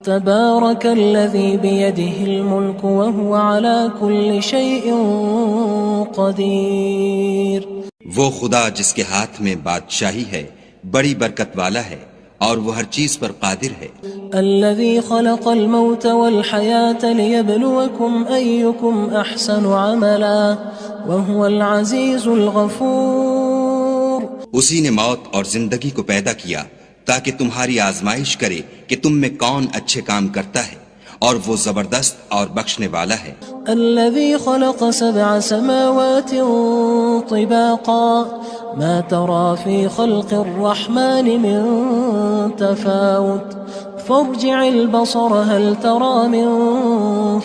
تبارك الذي بيده الملك وهو على كل شيء قدير. وہ خدا جس کے ہاتھ میں بادشاہی ہے بڑی برکت والا ہے اور وہ ہر چیز پر قادر ہے. الذي خلق الموت والحياة ليبلوكم أيكم أحسن عملا وهو العزيز الغفور. اسی نے موت اور زندگی کو پیدا کیا تاکہ تمہاری آزمائش کرے کہ تم میں کون اچھے کام کرتا ہے اور وہ زبردست اور بخشنے والا ہے. الذي خلق 7 سماوات طباقا ما ترى في خلق الرحمن من تفاوت فارجع البصر هل ترى من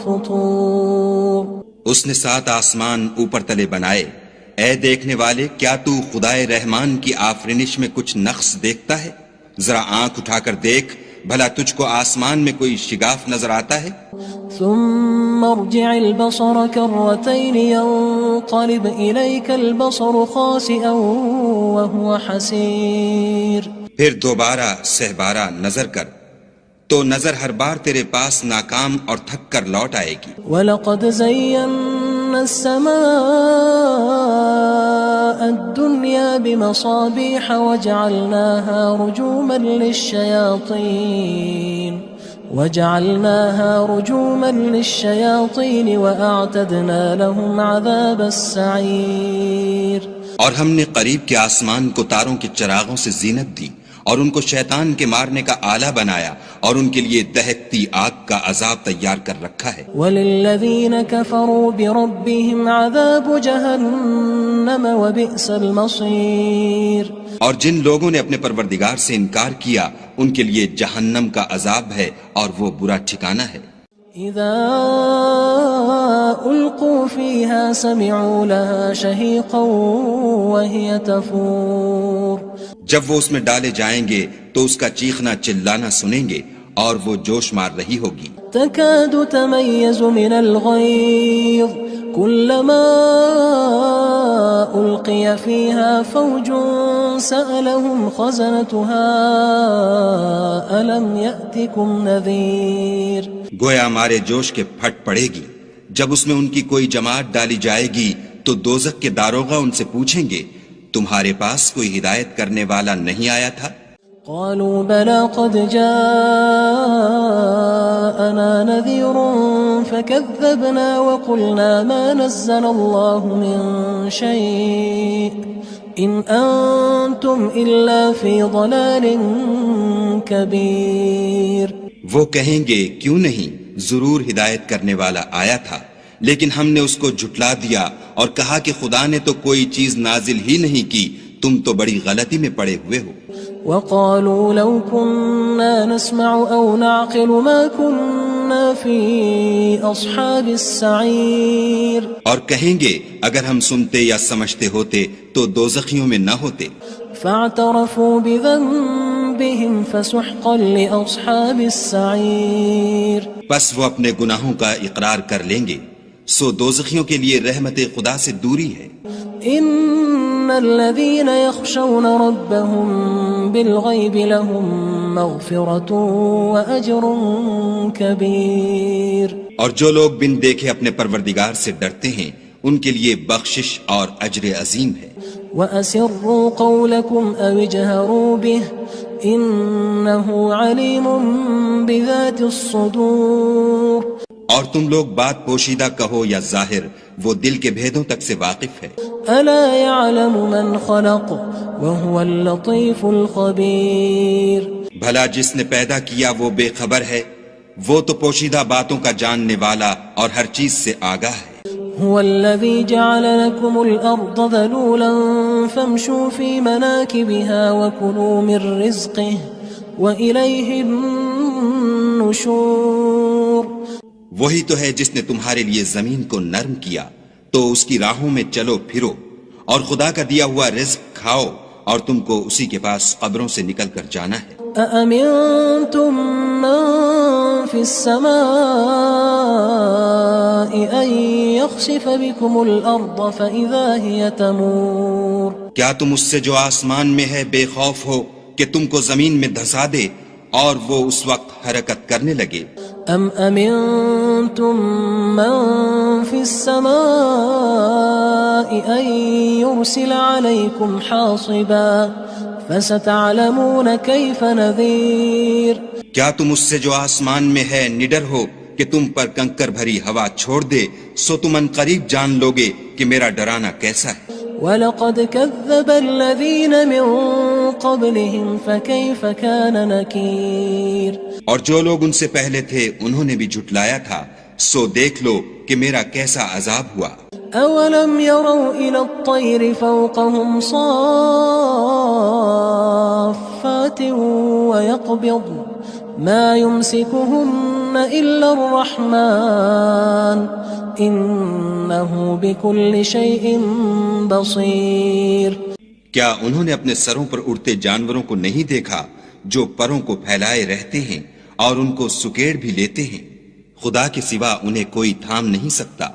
فطور. اس نے 7 آسمان اوپر تلے بنائے. اے دیکھنے والے، کیا تو خدائے رحمان کی آفرینش میں کچھ نقص دیکھتا ہے؟ ذرا آنکھ اٹھا کر دیکھ، بھلا تجھ کو آسمان میں کوئی شگاف نظر آتا ہے؟ ثم ارجع البصر كرتين ينقلب إليك البصر خاسئا وهو حسير. پھر دوبارہ سہبارہ نظر کر تو نظر ہر بار تیرے پاس ناکام اور تھک کر لوٹ آئے گی. وَلَقَدْ زَيَّنَّا السَّمَاءَ الدُّنْيَا بِمَصَابِيحَ وَجَعَلْنَاهَا رُجُومًا لِلشَّيَاطِينِ وَأَعْتَدْنَا لَهُمْ عَذَابَ السَّعِيرِ. اور ہم نے قریب کے آسمان کو تاروں کے چراغوں سے زینت دی اور ان کو شیطان کے مارنے کا آلہ بنایا اور ان کے لیے دہکتی آگ کا عذاب تیار کر رکھا ہے. وَلِلَّذِينَ كَفَرُوا بِرَبِّهِمْ عَذَابُ جَهَنَّمَ وَبِئْسَ الْمَصِيرُ. اور جن لوگوں نے اپنے پروردگار سے انکار کیا ان کے لیے جہنم کا عذاب ہے اور وہ برا ٹھکانہ ہے. اذا القوا فيها سمعوا لها شهيقا وهي تفور. جب وہ اس میں ڈالے جائیں گے تو اس کا چیخنا چلانا سنیں گے اور وہ جوش مار رہی ہوگی. تكاد تميز من الغيظ كلما ألقي فيها فوج سألهم خزنتها ألم يأتكم نذير. گویا ہمارے جوش کے پھٹ پڑے گی. جب اس میں ان کی کوئی جماعت ڈالی جائے گی تو دوزخ کے داروغہ ان سے پوچھیں گے تمہارے پاس کوئی ہدایت کرنے والا نہیں آیا تھا؟ قالوا بلى قد جاءنا نذير فكذبنا وقلنا ما نزل الله من شيء إن أنتم إلا في ضلال كبير. وہ کہیں گے کیوں نہیں، ضرور ہدایت کرنے والا آیا تھا، لیکن ہم نے اس کو جھٹلا دیا اور کہا کہ خدا نے تو کوئی چیز نازل ہی نہیں کی، تم تو بڑی غلطی میں پڑے ہوئے ہو. وقالوا لو كنا نسمع أو نعقل ما كنا في أصحاب السعير. اور کہیں گے اگر ہم سنتے یا سمجھتے ہوتے تو دوزخیوں میں نہ ہوتے. فاعترفوا بذنبهم فسحقا لأصحاب السعير. بس وہ اپنے گناہوں کا اقرار کر لیں گے، سو دوزخیوں کے لیے رحمت خدا سے دوری ہے. ان الذين يخشون ربهم بالغيب لهم مغفرة واجر كبير. اور جو لوگ بن دیکھے اپنے پروردگار سے ڈرتے ہیں ان کے لیے بخشش اور اجر عظیم ہے. وَأَسِرُّوا قَوْلَكُمْ أَوِ اجْهَرُوا بِهِ إِنَّهُ عَلِيمٌ بِذَاتِ الصُّدُورِ. اور تم لوگ بات پوشیدہ کہو یا ظاہر، وہ دل کے بھیدوں تک سے واقف ہے. أَلَا يَعْلَمُ مَنْ خَلَقَ وَهُوَ اللَّطِيفُ الْخَبِيرُ. بھلا جس نے پیدا کیا وہ بے خبر ہے، وہ تو پوشیدہ باتوں کا جاننے والا اور ہر چیز سے آگاہ ہے. هو الذي جعل لكم الأرض ذلولا فامشوا في مناكبها وكلوا من رزقه وإليه النشور. وہی تو ہے جس نے تمہارے لیے زمین کو نرم کیا تو اس کی راہوں میں چلو پھرو اور خدا کا دیا ہوا رزق کھاؤ اور تم کو اسی کے پاس قبروں سے نکل کر جانا ہے. أأمنتم من في السماء أن يخسف بكم الأرض فإذا هي تمور. کیا تم اس سے جو آسمان میں ہے بے خوف ہو کہ تم کو زمین میں دھسا دے اور وہ اس وقت حرکت کرنے لگے. ام امنتم من في السماء ان يرسل عليكم حاصبا فستعلمون كيف نذير. کیا تم اس سے جو آسمان میں ہے نڈر ہو کہ تم پر کنکر بھری ہوا چھوڑ دے؟ سو تم ان قریب جان لوگے کہ میرا ڈرانا کیسا ہے. وَلَقَدْ كَذَّبَ الَّذِينَ مِن قَبْلِهِمْ فَكَيْفَ كَانَ نَكِيرٌ. اور جو لوگ ان سے پہلے تھے انہوں نے بھی جھٹلایا تھا، سو دیکھ لو کہ میرا کیسا عذاب ہوا. أَوَلَمْ يَرَوْا إِلَى الطَّيْرِ فَوْقَهُمْ صَافَّاتٍ وَيَقْبِضْنَ مَا يُمْسِكُهُنَّ إِلَّا الرَّحْمَنُ إِنَّهُ بِكُلِّ شَيْءٍ بَصِيرٌ. کیا انہوں نے اپنے سروں پر اڑتے جانوروں کو نہیں دیکھا جو پروں کو پھیلائے رہتے ہیں اور ان کو سکیڑ بھی لیتے ہیں؟ خدا کے سوا انہیں کوئی تھام نہیں سکتا،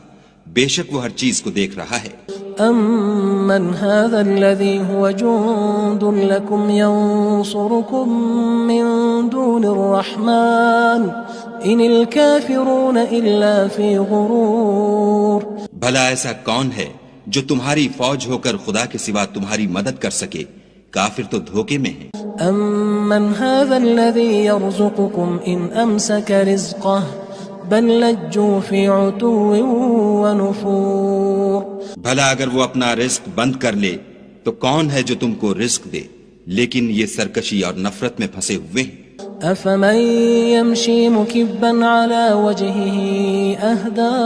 بے شک وہ ہر چیز کو دیکھ رہا ہے. أَمَّنْ هَذَا الَّذِي هُوَ جُندٌ لَكُمْ يَنصُرُكُم مِّن دُونِ الرَّحْمَنِ إِنِ الْكَافِرُونَ إِلَّا فِي غُرُورٍ. بھلا ایسا کون ہے جو تمہاری فوج ہو کر خدا کے سوا تمہاری مدد کر سکے؟ کافر تو دھوکے میں ہیں. أَمَّنْ هَذَا الَّذِي يَرْزُقُكُمْ إِنْ أَمْسَكَ رِزْقَهُ بَلْ لَجُّوا فِي عُتُوٍّ وَنُفُورٍ. بھلا اگر وہ اپنا رزق بند کر لے تو کون ہے جو تم کو رزق دے؟ لیکن یہ سرکشی اور نفرت میں پھنسے ہوئے ہیں. أَفَمَن يَمْشِي مُكِبًّا عَلَى وَجْهِهِ أَهْدَىٰ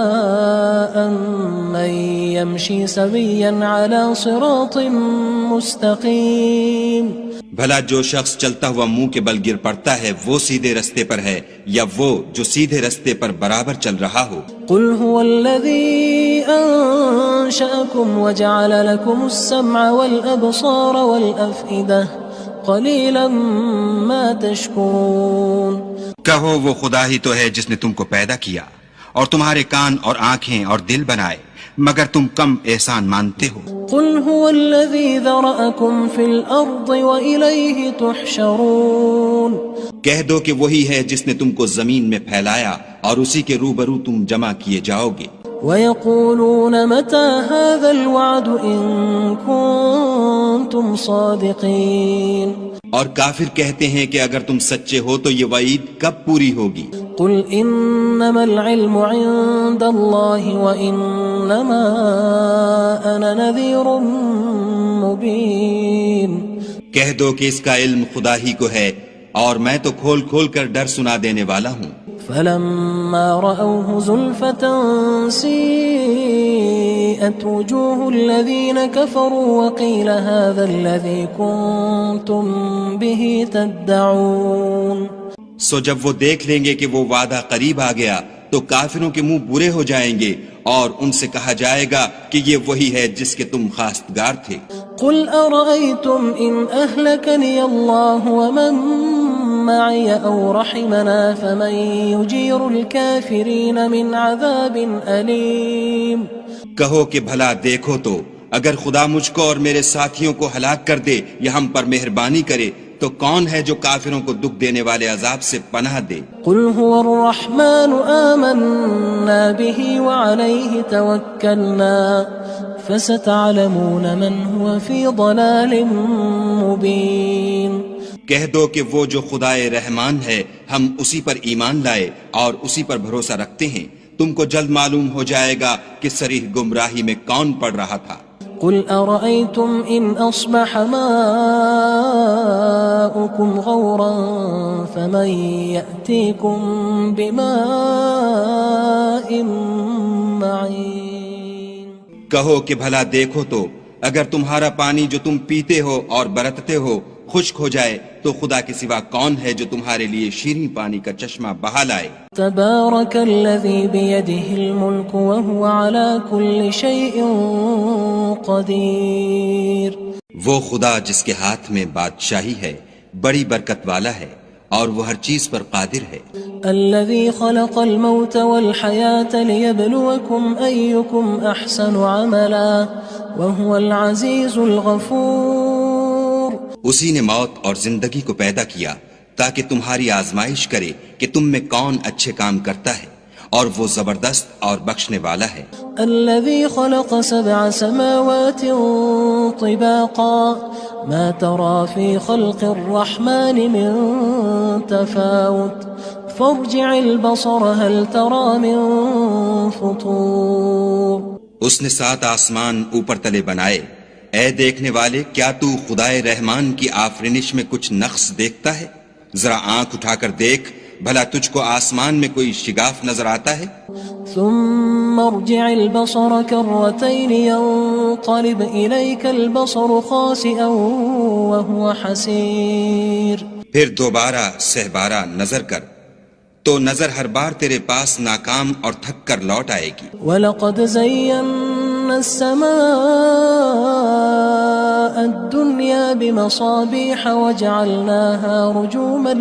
أَمَّن يَمْشِي سَوِيًّا عَلَى صِرَاطٍ مُّسْتَقِيمٍ. بھلا جو شخص چلتا ہوا منہ کے بل گر پڑتا ہے وہ سیدھے رستے پر ہے یا وہ جو سیدھے رستے پر برابر چل رہا ہو؟ قُلْ هُوَ الَّذِي أَنشَأَكُمْ وَجَعَلَ لَكُمُ السَّمْعَ وَالْأَبْصَارَ وَالْأَفْئِدَةَ قَلِيلًا مَا تَشْكُرُونَ. کہو وہ خدا ہی تو ہے جس نے تم کو پیدا کیا اور تمہارے کان اور آنکھیں اور دل بنائے، مگر تم کم احسان مانتے ہو. قُلْ هُوَ الَّذِي ذَرَأَكُمْ فِي الْأَرْضِ وَإِلَيْهِ تُحْشَرُونَ. کہہ دو کہ وہی ہے جس نے تم کو زمین میں پھیلایا اور اسی کے روبرو تم جمع کیے جاؤ گے. وَيَقُولُونَ مَتَى هَذَا الْوَعْدُ إِن كُنتُمْ صَادِقِينَ. اور کافر کہتے ہیں کہ اگر تم سچے ہو تو یہ وعید کب پوری ہوگی؟ قُلْ إِنَّمَا الْعِلْمُ عِندَ اللَّهِ وَإِنَّمَا أَنَا نَذِيرٌ مُّبِينٌ. کہہ دو کہ اس کا علم خدا ہی کو ہے اور میں تو کھول کھول کر ڈر سنا دینے والا ہوں. فَلَمَّا رَأَوْهُ زُلْفَةً سِيئَتْ وُجُوهُ الَّذِينَ كَفَرُوا وَقِيلَ هَذَا الَّذِي كُنتُم بِهِ تَدَّعُونَ. سو جب وہ دیکھ لیں گے کہ وہ وعدہ قریب آ گیا تو کافروں کے منہ برے ہو جائیں گے اور ان سے کہا جائے گا کہ یہ وہی ہے جس کے تم خواستگار تھے. قُلْ أَرَأَيْتُمْ إِنْ أَهْلَكَنِيَ اللَّهُ وَمَن مَّعِيَ أَوْ رَحِمَنَا فَمَن يُجِيرُ الْكَافِرِينَ مِنْ عَذَابٍ أَلِيمٍ. کہو کہ بھلا دیکھو تو اگر خدا مجھ کو اور میرے ساتھیوں کو ہلاک کر دے یا ہم پر مہربانی کرے تو کون ہے جو کافروں کو دکھ دینے والے عذاب سے پناہ دے؟ قُلْ هُوَ الرَّحْمَنُ آمَنَّا بِهِ وَعَلَيْهِ تَوَكَّلْنَا فَسَتَعْلَمُونَ مَنْ هُوَ فِي ضَلَالٍ مُّبِينٍ. کہہ دو کہ وہ جو خدائے رحمان ہے ہم اسی پر ایمان لائے اور اسی پر بھروسہ رکھتے ہیں، تم کو جلد معلوم ہو جائے گا کہ صریح گمراہی میں کون پڑ رہا تھا. قُلْ أَرَأَيْتُمْ إِنْ أَصْبَحَ مَاؤُكُمْ غَوْرًا فَمَن يَأْتِيكُم بِمَاءٍ مَّعِينٍ. کہو کہ بھلا دیکھو تو اگر تمہارا پانی جو تم پیتے ہو اور برتتے ہو خشک ہو جائے تو خدا کے سوا کون ہے جو تمہارے لیے شیریں پانی کا چشمہ بہا لائے؟ تبارک الذی بیدہ الملک وہو علی کل شیء قدیر. وہ خدا جس کے ہاتھ میں بادشاہی ہے بڑی برکت والا ہے اور وہ ہر چیز پر قادر ہے. الذي خلق الموت والحياة ليبلوكم أيكم أحسن عملا وهو العزيز الغفور. اسی نے موت اور زندگی کو پیدا کیا تاکہ تمہاری آزمائش کرے کہ تم میں کون اچھے کام کرتا ہے، اور وہ زبردست اور بخشنے والا ہے۔ الذي خلق 7 سماوات طباقا ما ترى في خلق الرحمن من تفاوت فارجع البصر هل ترى من فطور۔ اس نے 7 آسمان اوپر تلے بنائے، اے دیکھنے والے کیا تو خدائے رحمان کی آفرینش میں کچھ نقص دیکھتا ہے؟ ذرا آنکھ اٹھا کر دیکھ، بھلا تجھ کو آسمان میں کوئی شگاف نظر آتا ہے؟ ثم ارجع البصر كرتين ينقلب إليك البصر خاسئا وهو حسير۔ پھر دوبارہ سہبارہ نظر کر تو نظر ہر بار تیرے پاس ناکام اور تھک کر لوٹ آئے گی۔ وَلَقَدْ زَيَّنَّا السَّمَاءَ الدُّنْيَا بِمَصَابِيحَ وَجَعَلْنَاهَا رُجُومًا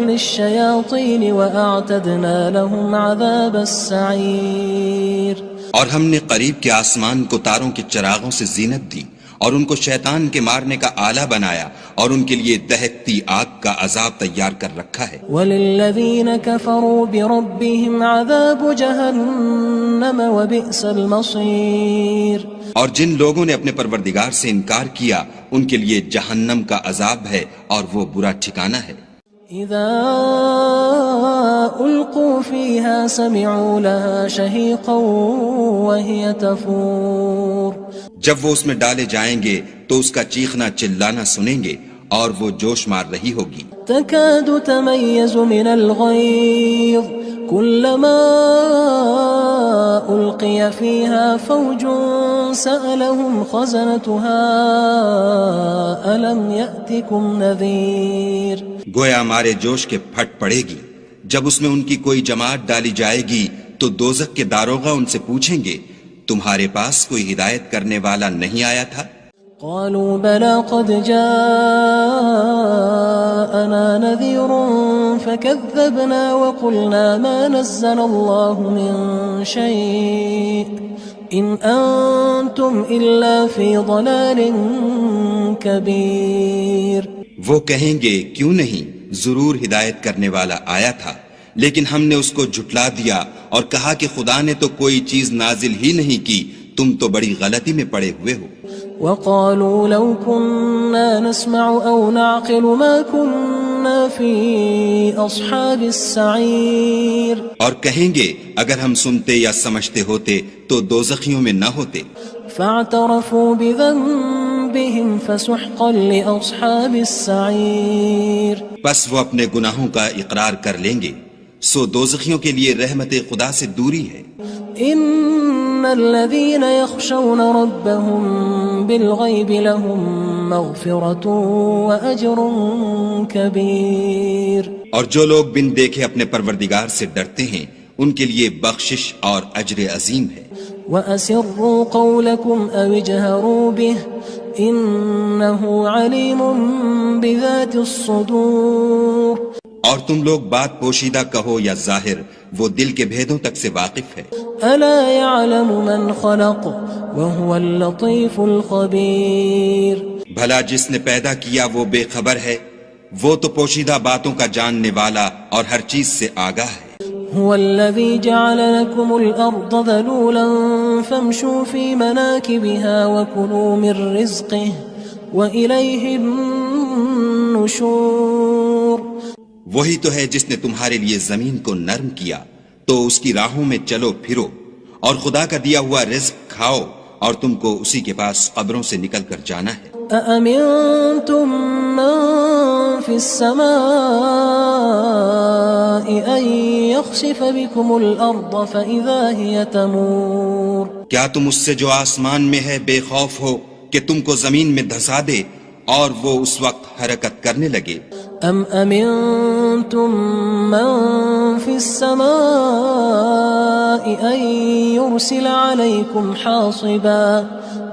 لِلشَّيَاطِينِ وَأَعْتَدْنَا لَهُمْ عَذَابَ السَّعِيرِ۔ اور ہم نے قریب کے آسمان کو تاروں کے چراغوں سے زینت دی، اور ان کو شیطان کے مارنے کا آلہ بنایا، اور ان کے لیے دہکتی آگ کا عذاب تیار کر رکھا ہے۔ وَلِلَّذِينَ كَفَرُوا بِرَبِّهِمْ عَذَابُ جَهَنَّمَ وَبِئْسَ الْمَصِيرُ۔ اور جن لوگوں نے اپنے پروردگار سے انکار کیا ان کے لیے جہنم کا عذاب ہے، اور وہ برا ٹھکانہ ہے۔ اذا القوا فيها سمعوا لها شهيقا وهي تفور۔ جب وہ اس میں ڈالے جائیں گے تو اس کا چیخنا چلانا سنیں گے، اور وہ جوش مار رہی ہوگی۔ تكاد تميز من الغيظ كلما ألقي فيها فوج سألهم خزنتها ألم يأتكم نذير۔ گویا مارے جوش کے پھٹ پڑے گی۔ جب اس میں ان کی کوئی جماعت ڈالی جائے گی تو دوزخ کے داروغہ ان سے پوچھیں گے تمہارے پاس کوئی ہدایت کرنے والا نہیں آیا تھا؟ قالوا بلى قد جاءنا نذير فكذبنا وقلنا ما نزل الله من شيء إن أنتم إلا في ضلال كبير۔ وہ کہیں گے کیوں نہیں، ضرور ہدایت کرنے والا آیا تھا، لیکن ہم نے اس کو جھٹلا دیا اور کہا کہ خدا نے تو کوئی چیز نازل ہی نہیں کی، تم تو بڑی غلطی میں پڑے ہوئے ہو۔ وقالوا لو كنا نسمع أو نعقل ما كنا في أصحاب السعير۔ اور کہیں گے اگر ہم سنتے یا سمجھتے ہوتے تو دوزخیوں میں نہ ہوتے۔ فاعترفوا بذنبهم فسحقا لأصحاب السعير۔ پس وہ اپنے گناہوں کا اقرار کر لیں گے، سو دوزخیوں کے لیے رحمت خدا سے دوری ہے۔ ان الذين يخشون ربهم بالغيب لهم مغفرة واجر كبير۔ اور جو لوگ بن دیکھے اپنے پروردگار سے ڈرتے ہیں ان کے لیے بخشش اور اجر عظیم ہے۔ وَأَسِرُّوا قَوْلَكُمْ أَوِ اجْهَرُوا بِهِ إِنَّهُ عَلِيمٌ بِذَاتِ الصُّدُورِ۔ اور تم لوگ بات پوشیدہ کہو یا ظاہر، وہ دل کے بھیدوں تک سے واقف ہے۔ أَلَا يَعْلَمُ مَنْ خَلَقَ وَهُوَ اللَّطِيفُ الْخَبِيرُ۔ بھلا جس نے پیدا کیا وہ بے خبر ہے، وہ تو پوشیدہ باتوں کا جاننے والا اور ہر چیز سے آگاہ ہے۔ هو الذي جعل لكم الأرض ذلولا فامشوا في مناكبها وكلوا من رزقه وإليه النشور۔ وہی تو ہے جس نے تمہارے لیے زمین کو نرم کیا تو اس کی راہوں میں چلو پھرو، اور خدا کا دیا ہوا رزق کھاؤ، اور تم کو اسی کے پاس قبروں سے نکل کر جانا ہے۔ أأمنتم من في السماء أن يخسف بكم الأرض فإذا هي تمور۔ کیا تم اس سے جو آسمان میں ہے بے خوف ہو کہ تم کو زمین میں دھسا دے اور وہ اس وقت حرکت کرنے لگے؟ أم أمنتم من في السماء أن يرسل عليكم حاصبا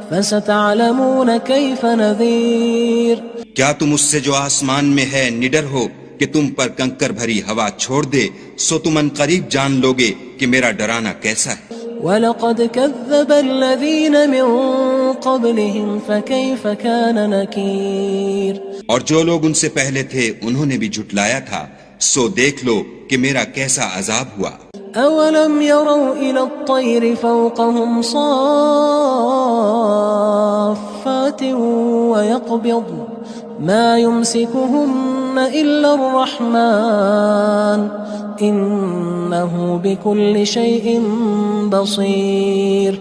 فستعلمون كيف نذير۔ کیا تم اس سے جو آسمان میں ہے نڈر ہو کہ تم پر کنکر بھری ہوا چھوڑ دے، سو تم ان قریب جان لوگے کہ میرا ڈرانا کیسا ہے۔ وَلَقَدْ كَذَّبَ الَّذِينَ مِن قبلهم فكيف كان نكير اور جو لوگ ان سے پہلے تھے انہوں نے بھی جھٹلایا تھا، سو دیکھ لو کہ میرا کیسا عذاب ہوا۔ أولم يروا إلى الطير فوقهم صافات ويقبض ما يمسكهن إلا الرحمن إنه بكل شيء بصير۔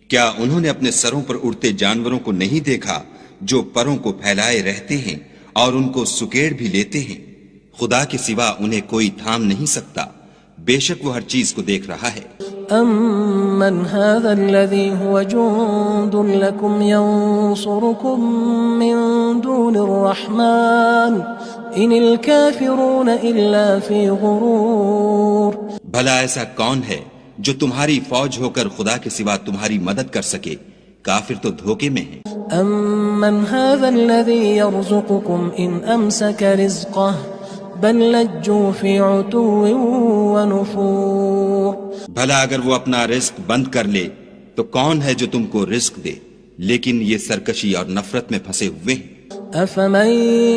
کیا انہوں نے اپنے سروں پر اڑتے جانوروں کو نہیں دیکھا جو پروں کو پھیلائے رہتے ہیں اور ان کو سکیڑ بھی لیتے ہیں؟ خدا کے سوا انہیں کوئی تھام نہیں سکتا، بے شک وہ ہر چیز کو دیکھ رہا ہے۔ أَمَّنْ هَذَا الَّذِي هُوَ جُندٌ لَكُمْ يَنصُرُكُم مِّن دُونِ الرَّحْمَٰنِ إِنِ الْكَافِرُونَ إِلَّا فِي غُرُورٍ۔ بھلا ایسا کون ہے جو تمہاری فوج ہو کر خدا کے سوا تمہاری مدد کر سکے؟ کافر تو دھوکے میں ہیں۔ أَمَّنْ هَذَا الَّذِي يَرْزُقُكُمْ إِنْ أَمْسَكَ رِزْقَهُ بل لجوا فی عتو ونفور۔ بھلا اگر وہ اپنا رزق بند کر لے تو کون ہے جو تم کو رزق دے، لیکن یہ سرکشی اور نفرت میں پھنسے ہوئے ہیں۔ افمن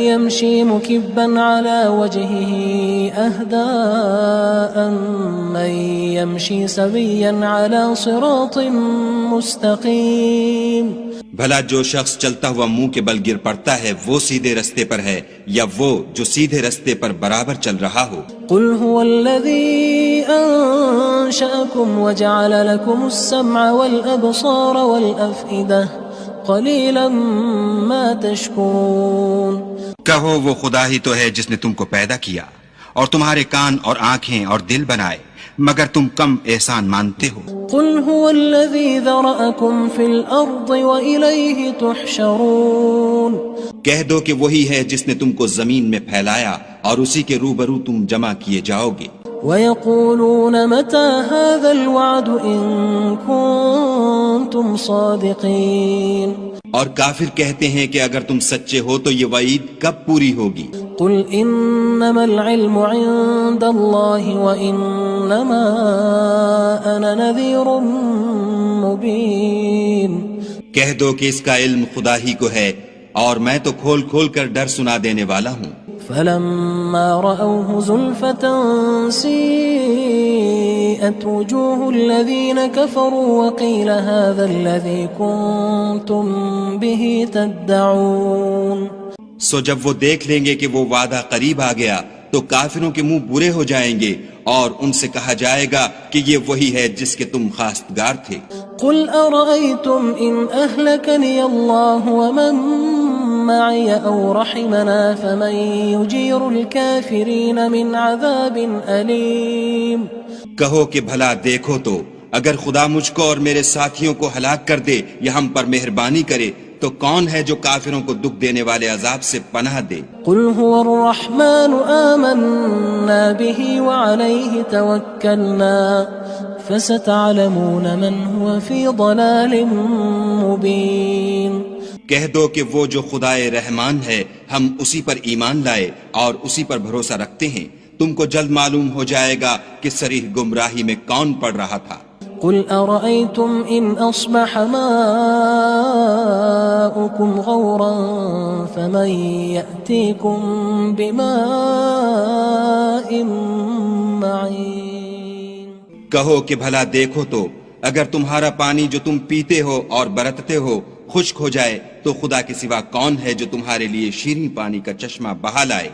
يمشي مكبا على وجهه اهدى أمن يمشي سويا على صراط مستقيم۔ بھلا جو شخص چلتا ہوا منہ کے بل گر پڑتا ہے وہ سیدھے رستے پر ہے یا وہ جو سیدھے رستے پر برابر چل رہا ہو؟ قل هو الذي أنشأكم وجعل لكم السمع والأبصار والأفئدة قلیلا ما تشکرون۔ کہو وہ خدا ہی تو ہے جس نے تم کو پیدا کیا اور تمہارے کان اور آنکھیں اور دل بنائے، مگر تم کم احسان مانتے ہو۔ قل هو الذی ذرأکم فی الارض وإلیہ تحشرون۔ کہہ دو کہ وہی ہے جس نے تم کو زمین میں پھیلایا اور اسی کے روبرو تم جمع کیے جاؤ گے۔ وَيَقُولُونَ مَتَى هَذَا الْوَعْدُ إِن كُنتُمْ صَادِقِينَ۔ اور کافر کہتے ہیں کہ اگر تم سچے ہو تو یہ وعید کب پوری ہوگی؟ قُلْ إِنَّمَا الْعِلْمُ عِندَ اللَّهِ وَإِنَّمَا أَنَا نَذِيرٌ مُبِينٌ۔ کہہ دو کہ اس کا علم خدا ہی کو ہے اور میں تو کھول کھول کر ڈر سنا دینے والا ہوں۔ فلما رأوه زلفة سيئت وجوه الذين كفروا وقيل هذا الذي كنتم به تدعون۔ سو جب وہ دیکھ لیں گے کہ وہ وعدہ قریب آ گیا تو کافروں کے منہ برے ہو جائیں گے اور ان سے کہا جائے گا کہ یہ وہی ہے جس کے تم خواستگار تھے۔ قل أرأيتم إن أهلكني الله ومن معي أو رحمنا فمن يجير الكافرين من عذاب أليم۔ کہو کہ بھلا دیکھو تو اگر خدا مجھ کو اور میرے ساتھیوں کو ہلاک کر دے یا ہم پر مہربانی کرے تو کون ہے جو کافروں کو دکھ دینے والے عذاب سے پناہ دے؟ قل هو الرحمن آمنا به وعليه توكلنا فستعلمون من هو في ضلال مبين۔ کہہ دو کہ وہ جو خدائے رحمان ہے ہم اسی پر ایمان لائے اور اسی پر بھروسہ رکھتے ہیں، تم کو جلد معلوم ہو جائے گا کہ صریح گمراہی میں کون پڑ رہا تھا۔ قل أرأيتم إن أصبح ماؤكم غورا فمن يأتيكم بماء معين۔ کہو کہ بھلا دیکھو تو اگر تمہارا پانی جو تم پیتے ہو اور برتتے ہو خشک ہو جائے تو خدا کے سوا کون ہے جو تمہارے لیے شیریں پانی کا چشمہ بہا لائے؟